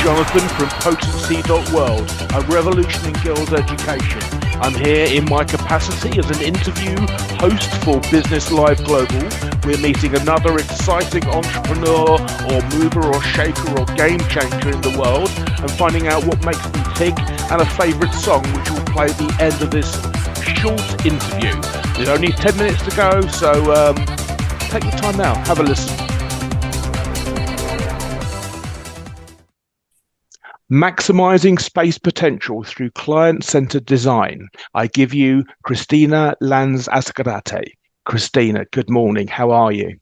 Jonathan from Potency.world, a revolution in girls' education. I'm here in my capacity as an interview host for Business Live Global. We're meeting another exciting entrepreneur or mover or shaker or game changer in the world and finding out what makes them tick and a favourite song which will play at the end of this short interview. There's only 10 minutes to go, so take your time now, have a listen. Maximizing space potential through client-centered design. I give you Cristina Lanz Azcarate. Cristina, good morning. How are you?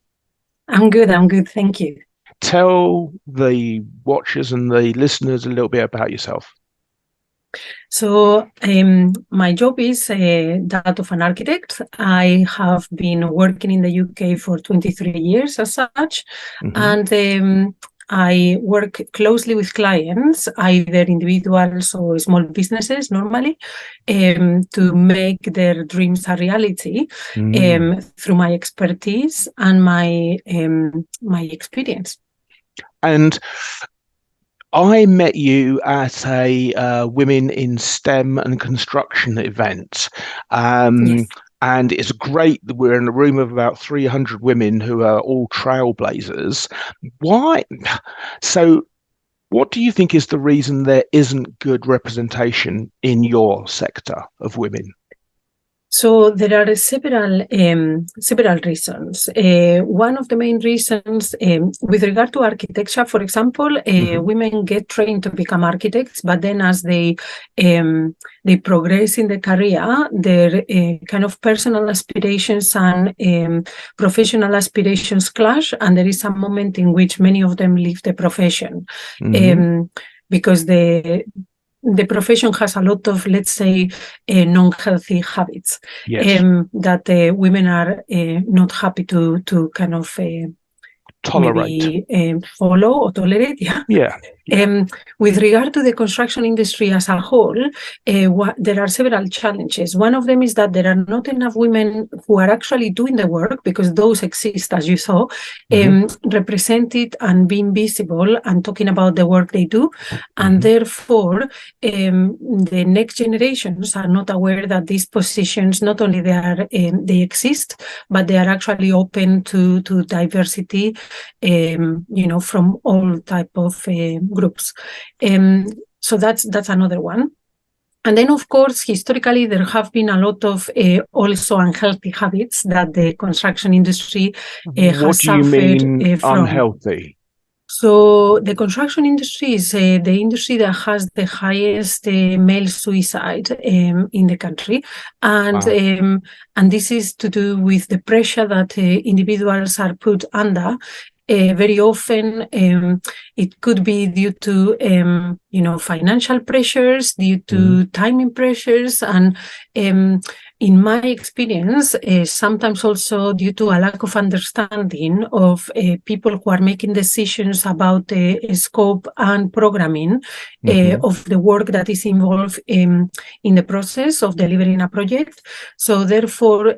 I'm good. Thank you. Tell the watchers and the listeners a little bit about yourself. So my job is that of an architect. I have been working in the UK for 23 years as such, and I work closely with clients, either individuals or small businesses normally, to make their dreams a reality through my expertise and my experience. And I met you at a Women in STEM and Construction event. Yes. And it's great that we're in a room of about 300 women who are all trailblazers. Why? So what do you think is the reason there isn't good representation in your sector of women? So there are several reasons. One of the main reasons, with regard to architecture, for example, women get trained to become architects, but then as they progress in the career, their kind of personal aspirations and professional aspirations clash, and there is a moment in which many of them leave the profession because the profession has a lot of, let's say, non-healthy habits. Yes. That women are not happy to kind of tolerate, maybe, follow or tolerate. Yeah. With regard to the construction industry as a whole, there are several challenges. One of them is that there are not enough women who are actually doing the work, because those exist, as you saw, represented and being visible and talking about the work they do. And therefore, the next generations are not aware that these positions, not only they exist, but they are actually open to diversity, from all type of groups. So that's another one. And then, of course, historically, there have been a lot of also unhealthy habits that the construction industry has suffered from. What do you mean unhealthy? So the construction industry is the industry that has the highest male suicide in the country. And and this is to do with the pressure that individuals are put under. Very often, it could be due to, financial pressures, due to timing pressures, and in my experience, sometimes also due to a lack of understanding of people who are making decisions about the scope and programming of the work that is involved in the process of delivering a project. So therefore,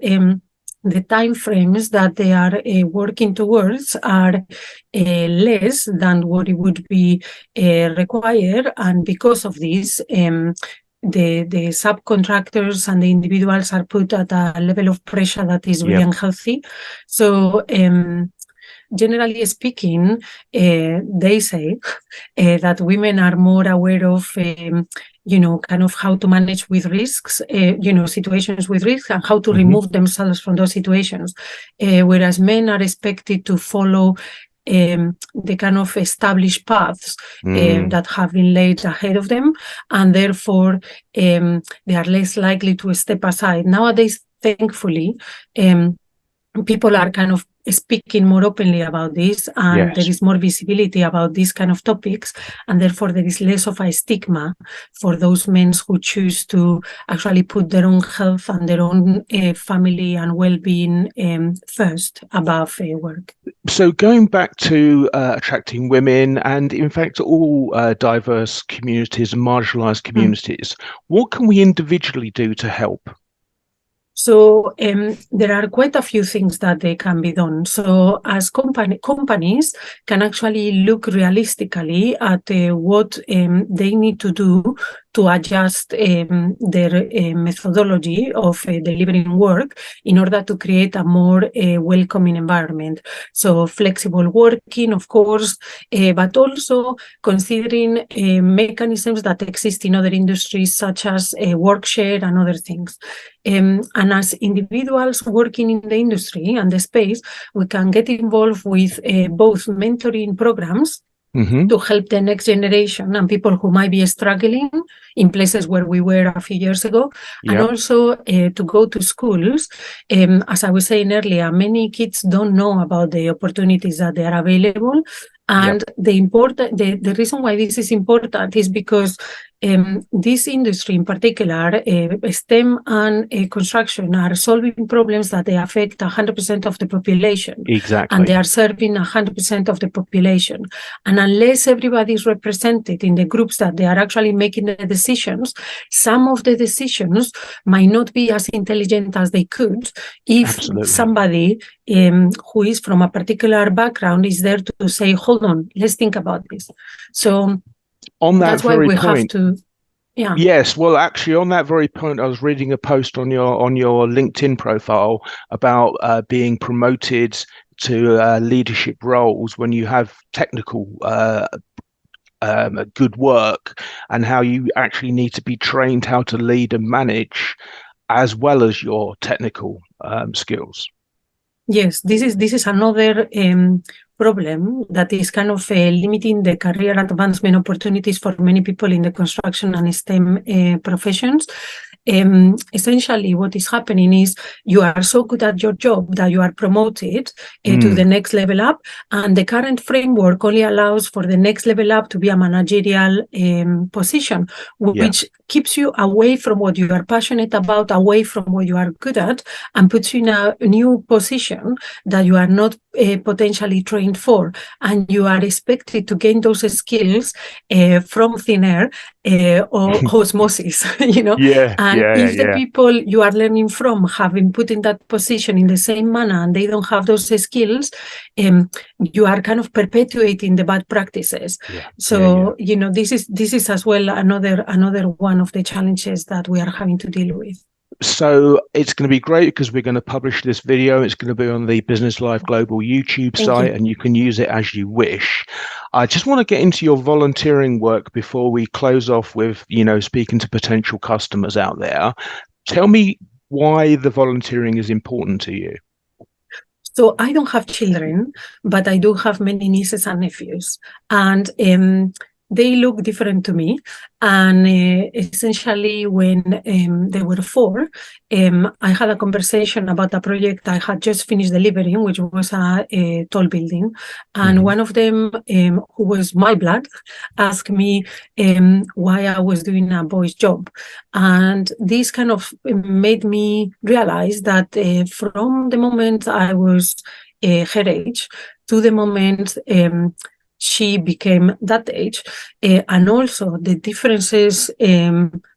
the time frames that they are working towards are less than what it would be required, and because of this, the subcontractors and the individuals are put at a level of pressure that is really unhealthy. So generally speaking, they say that women are more aware of kind of how to manage with risks, situations with risks, and how to remove themselves from those situations. Whereas men are expected to follow the kind of established paths that have been laid ahead of them, and therefore they are less likely to step aside. Nowadays, thankfully, people are kind of speaking more openly about this, and there is more visibility about these kind of topics, and therefore there is less of a stigma for those men who choose to actually put their own health and their own family and well-being first above work. So going back to attracting women and in fact all diverse communities and marginalized communities, what can we individually do to help? So there are quite a few things that they can be done. So as companies can actually look realistically at what they need to do to adjust their methodology of delivering work in order to create a more welcoming environment. So flexible working, of course, but also considering mechanisms that exist in other industries, such as work share and other things. And as individuals working in the industry and the space, we can get involved with both mentoring programs to help the next generation and people who might be struggling in places where we were a few years ago, and also to go to schools. As I was saying earlier, many kids don't know about the opportunities that they are available. And the reason why this is important is because this industry in particular, STEM and construction, are solving problems that they affect 100% of the population. Exactly. And they are serving 100% of the population. And unless everybody is represented in the groups that they are actually making the decisions, some of the decisions might not be as intelligent as they could if somebody who is from a particular background is there to say, hold on, let's think about this. So on that that's why we have to. Yeah. Yes, well, actually, on that very point, I was reading a post on your LinkedIn profile about being promoted to leadership roles when you have technical good work, and how you actually need to be trained how to lead and manage, as well as your technical skills. Yes, this is another problem that is kind of limiting the career advancement opportunities for many people in the construction and STEM professions. Essentially, what is happening is you are so good at your job that you are promoted to the next level up, and the current framework only allows for the next level up to be a managerial position, which keeps you away from what you are passionate about, away from what you are good at, and puts you in a new position that you are not potentially trained for, and you are expected to gain those skills from thin air or osmosis, and if the people you are learning from have been put in that position in the same manner and they don't have those skills, you are kind of perpetuating the bad practices. This is as well another one of the challenges that we are having to deal with. So it's going to be great because we're going to publish this video. It's going to be on the Business Live Global YouTube site, and you can use it as you wish. I just want to get into your volunteering work before we close off with, speaking to potential customers out there. Tell me why the volunteering is important to you. So I don't have children, but I do have many nieces and nephews, and they look different to me. And essentially, when they were 4, I had a conversation about a project I had just finished delivering, which was a tall building. And one of them, who was my blood, asked me why I was doing a boy's job. And this kind of made me realize that from the moment I was her age to the moment she became that age, and also the differences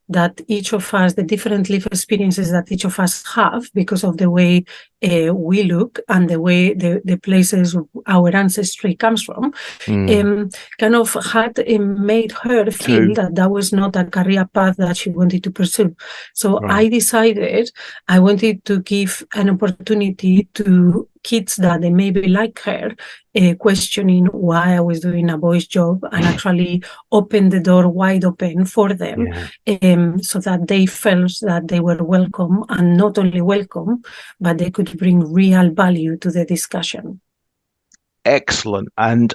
that each of us, the different life experiences that each of us have because of the way we look and the way the places our ancestry comes from, kind of had made her feel that was not a career path that she wanted to pursue. So I decided I wanted to give an opportunity to kids that they maybe like her, questioning why I was doing a boy's job, and actually open the door wide open for them, so that they felt that they were welcome, and not only welcome, but they could bring real value to the discussion. Excellent. And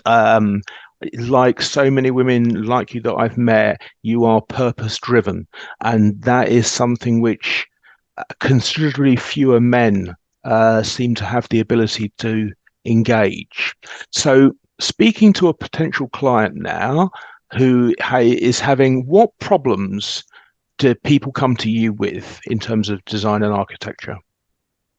like so many women like you that I've met, you are purpose driven, and that is something which considerably fewer men seem to have the ability to engage. So speaking to a potential client now who is having, what problems do people come to you with in terms of design and architecture?